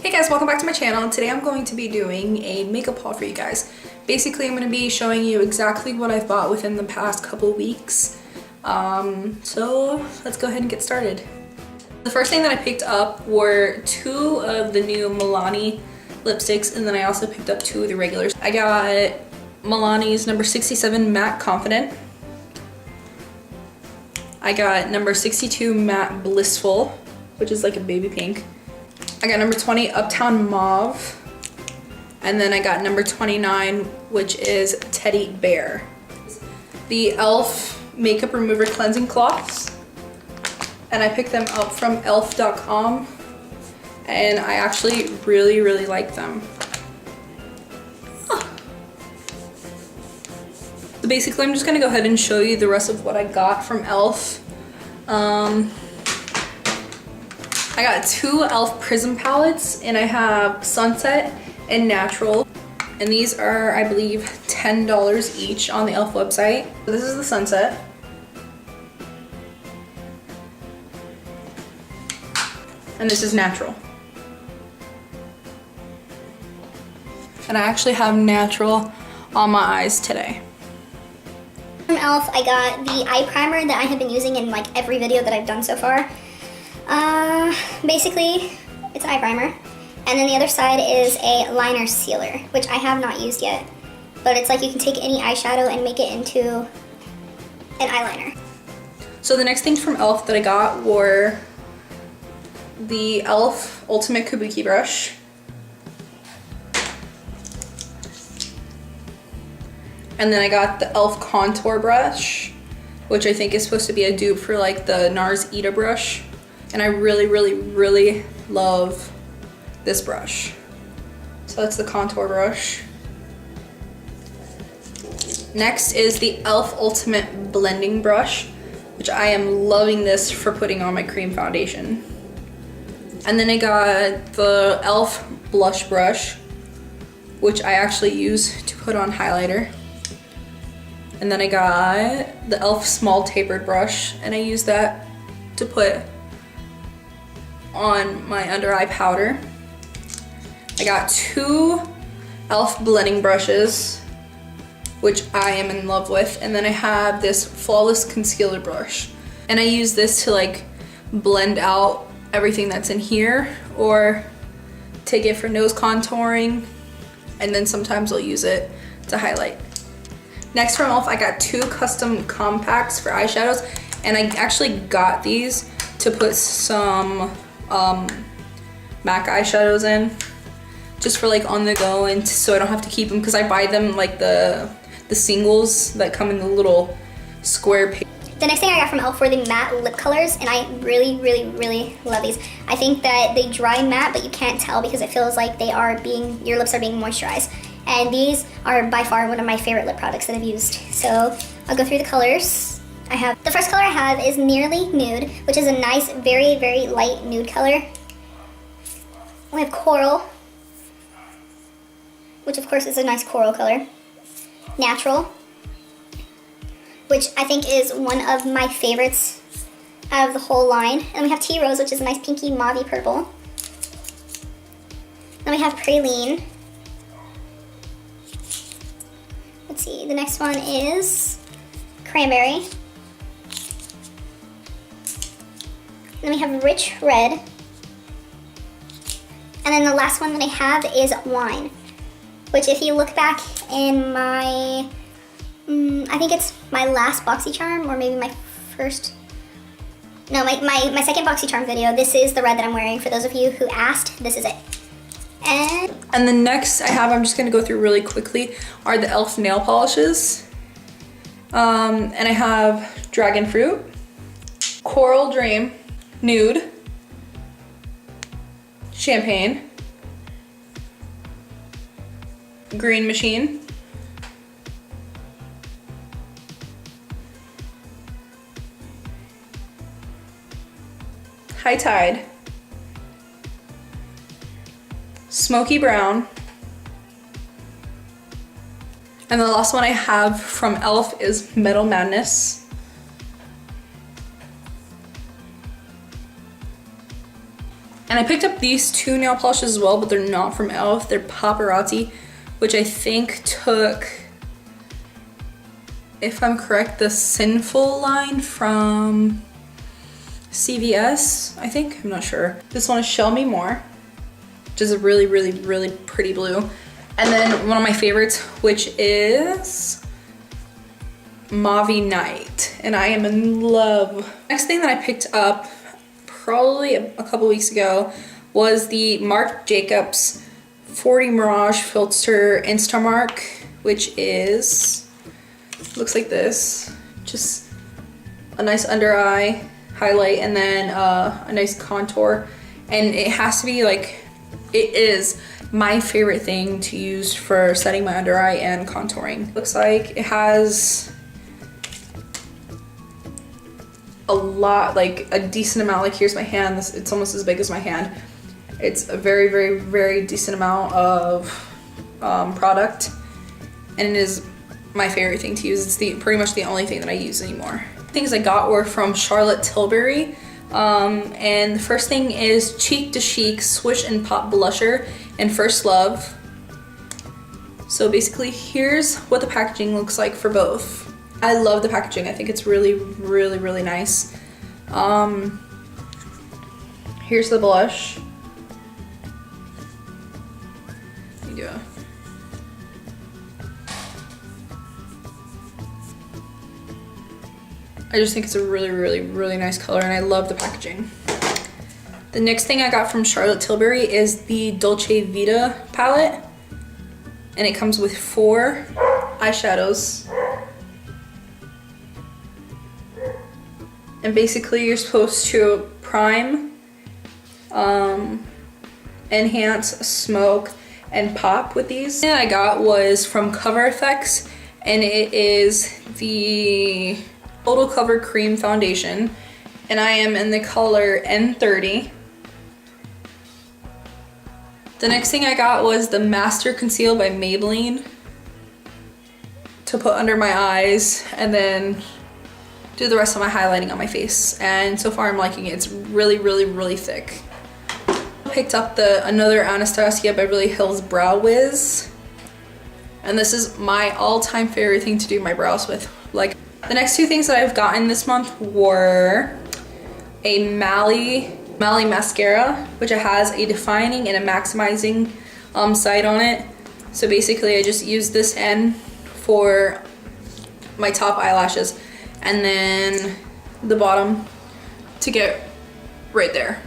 Hey guys, welcome back to my channel. Today I'm going to be doing a makeup haul for you guys. Basically, I'm going to be showing you exactly what I've bought within the past couple weeks. So let's go ahead and get started. The first thing that I picked up were two of the new Milani lipsticks, and then I also picked up two of the regulars. I got Milani's number 67 Matte Confident. I got number 62 Matte Blissful, which is like a baby pink. I got number 20 Uptown Mauve. And then I got number 29, which is Teddy Bear. The e.l.f. Makeup Remover Cleansing Cloths. And I picked them up from elf.com. And I actually really like them. So basically, I'm just gonna go ahead and show you the rest of what I got from e.l.f. I got two e.l.f. Prism palettes, and I have Sunset and Natural. And these are, I believe, $10 each on the e.l.f. website. So this is the Sunset. And this is Natural. And I actually have Natural on my eyes today. From e.l.f. I got the eye primer that I have been using in like every video that I've done so far. Basically, it's an eye primer. And then the other side is a liner sealer, which I have not used yet. But it's like you can take any eyeshadow and make it into an eyeliner. So the next things from e.l.f. that I got were the e.l.f. Ultimate Kabuki Brush. And then I got the e.l.f. Contour Brush, which I think is supposed to be a dupe for like the NARS Ita brush. And I really love this brush. So that's the contour brush. Next is the e.l.f. Ultimate Blending Brush, which I am loving this for putting on my cream foundation. And then I got the e.l.f. Blush Brush, which I actually use to put on highlighter. And then I got the e.l.f. Small Tapered Brush, and I use that to put on my under eye powder. I got two e.l.f. blending brushes, which I am in love with. And then I have this Flawless Concealer Brush. And I use this to like blend out everything that's in here, or take it for nose contouring. And then sometimes I'll use it to highlight. Next from e.l.f. I got two custom compacts for eyeshadows, and I actually got these to put some MAC eyeshadows in, just for like on the go, and so I don't have to keep them, because I buy them like the singles that come in the little square paper. The next thing I got from e.l.f. were the matte lip colors, and I really love these. I think that they dry matte, but you can't tell because it feels like your lips are being moisturized. And these are by far one of my favorite lip products that I've used. So I'll go through the colors. The first color I have is Nearly Nude, which is a nice, very light nude color. We have Coral, which of course is a nice coral color. Natural, which I think is one of my favorites out of the whole line. And we have Tea Rose, which is a nice pinky mauve purple. Then we have Praline. Let's see, the next one is Cranberry. Then we have Rich Red. And then the last one that I have is Wine, which if you look back in my, I think it's my last BoxyCharm, or maybe my first, no, my second BoxyCharm video, this is the red that I'm wearing. For those of you who asked, this is it. And the next I have, I'm just gonna go through really quickly, are the e.l.f. nail polishes. And I have Dragon Fruit, Coral Dream, Nude, Champagne, Green Machine, High Tide, Smoky Brown, and the last one I have from e.l.f. is Metal Madness. And And I picked up these two nail polishes as well, but they're not from e.l.f. They're Paparazzi, which I think took, if I'm correct, the Sinful line from CVS, I think. I'm not sure. This one is Show Me More, which is a really, really, really pretty blue. And then one of my favorites, which is Mauve Night, and I am in love. Next thing that I picked up probably a couple weeks ago was the Marc Jacobs 40 Mirage Filter Instamark, which is, looks like this. Just a nice under eye highlight and then a nice contour. And it has to be like, it is my favorite thing to use for setting my under eye and contouring. Looks like it has a lot, like a decent amount. Like here's my hand, it's almost as big as my hand. It's a very, very, very decent amount of product, and it is my favorite thing to use. It's pretty much the only thing that I use anymore. Things I got were from Charlotte Tilbury, and the first thing is Cheek to Chic Swish and Pop Blusher in First Love. So basically here's what the packaging looks like for both. I love the packaging. I think it's really, really, really nice. Here's the blush. Let me do a... I just think it's a really, really, really nice color, and I love the packaging. The next thing I got from Charlotte Tilbury is the Dolce Vita palette, and it comes with 4 eyeshadows. And basically you're supposed to prime, enhance, smoke, and pop with these. The thing I got was from Cover FX, and it is the Total Cover Cream Foundation, and I am in the color N30. The next thing I got was the Master Conceal by Maybelline to put under my eyes and then do the rest of my highlighting on my face. And so far I'm liking it. It's really, really, really thick. Picked up another Anastasia Beverly Hills Brow Wiz. And this is my all-time favorite thing to do my brows with. Like, the next 2 things that I've gotten this month were a Mally mascara, which it has a defining and a maximizing side on it. So basically I just use this end for my top eyelashes and then the bottom to get right there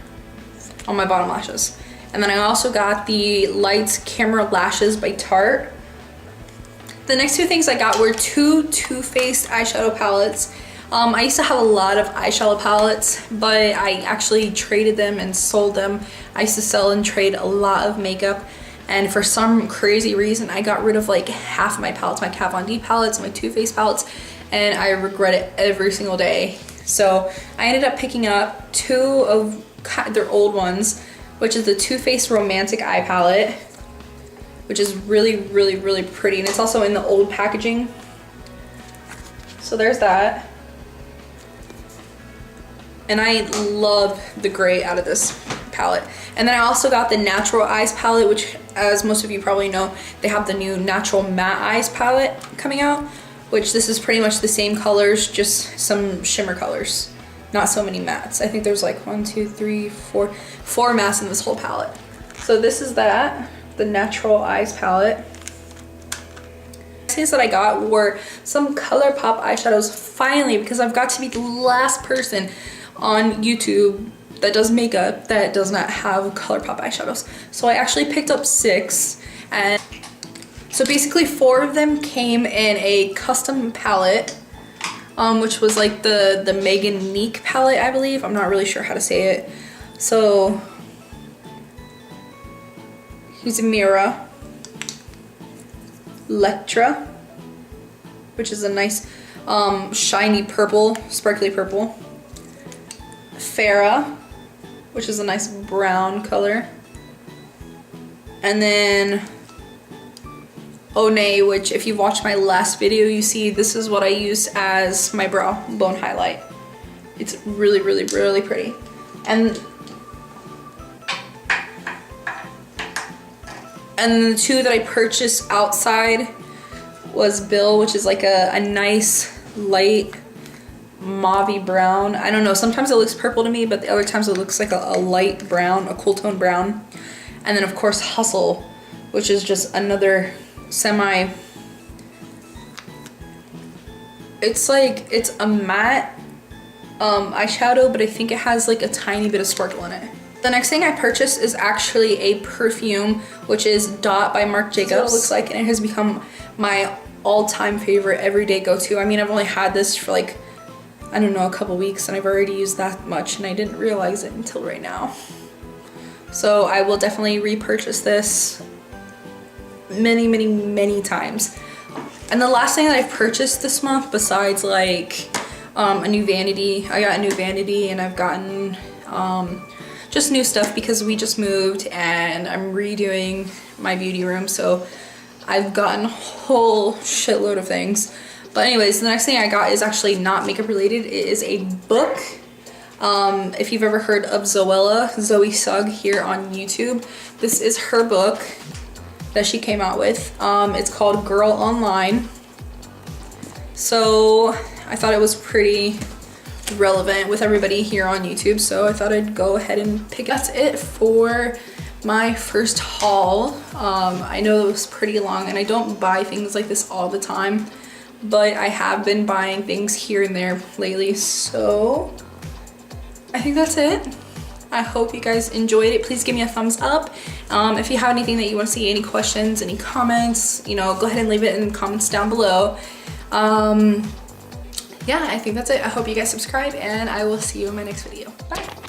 on my bottom lashes. And then I also got the Lights Camera Lashes by Tarte. The next 2 things I got were 2 Too Faced eyeshadow palettes. I used to have a lot of eyeshadow palettes, but I actually traded them and sold them. I used to sell and trade a lot of makeup, and for some crazy reason I got rid of like half of my palettes, my Kat Von D palettes, my Too Faced palettes, and I regret it every single day. So I ended up picking up 2 of their old ones, which is the Too Faced Romantic Eye Palette, which is really, really, really pretty, and it's also in the old packaging. So there's that. And I love the gray out of this palette. And then I also got the Natural Eyes palette, which, as most of you probably know, they have the new Natural Matte Eyes palette coming out, which this is pretty much the same colors, just some shimmer colors. Not so many mattes. I think there's like 4 mattes in this whole palette. So this is that, the Natural Eyes palette. Things that I got were some ColourPop eyeshadows, finally, because I've got to be the last person on YouTube that does makeup that does not have ColourPop eyeshadows. So I actually picked up 6, and so basically 4 of them came in a custom palette, which was like the Megan Meek palette, I believe. I'm not really sure how to say it. So here's Mira, Lectra, which is a nice shiny purple, sparkly purple. Farrah, which is a nice brown color. And then Onay, which if you've watched my last video, you see this is what I use as my brow bone highlight. It's really, really, really pretty. And And then the two that I purchased outside was Bill, which is like a nice light mauve brown. I don't know, sometimes it looks purple to me, but the other times it looks like a light brown, a cool tone brown. And then of course Hustle, which is just another semi, it's a matte eyeshadow, but I think it has like a tiny bit of sparkle in it. The next thing I purchased is actually a perfume, which is Dot by Marc Jacobs. That's what it looks like, and it has become my all-time favorite everyday go-to. I mean, I've only had this for like, I don't know, a couple weeks, and I've already used that much, and I didn't realize it until right now. So I will definitely repurchase this many, many, many times. And the last thing that I've purchased this month, besides like a new vanity, I got a new vanity, and I've gotten just new stuff because we just moved and I'm redoing my beauty room, so I've gotten a whole shitload of things. But anyways, the next thing I got is actually not makeup related. It is a book. If you've ever heard of Zoella, Zoe Sugg here on YouTube, this is her book that she came out with. It's called Girl Online. So I thought it was pretty relevant with everybody here on YouTube, so I thought I'd go ahead and pick it. That's it for my first haul. I know it was pretty long, and I don't buy things like this all the time, but I have been buying things here and there lately, so I think that's it. I hope you guys enjoyed it. Please give me a thumbs up. If you have anything that you want to see, any questions, any comments, you know, go ahead and leave it in the comments down below. Yeah, I think that's it. I hope you guys subscribe, and I will see you in my next video. Bye.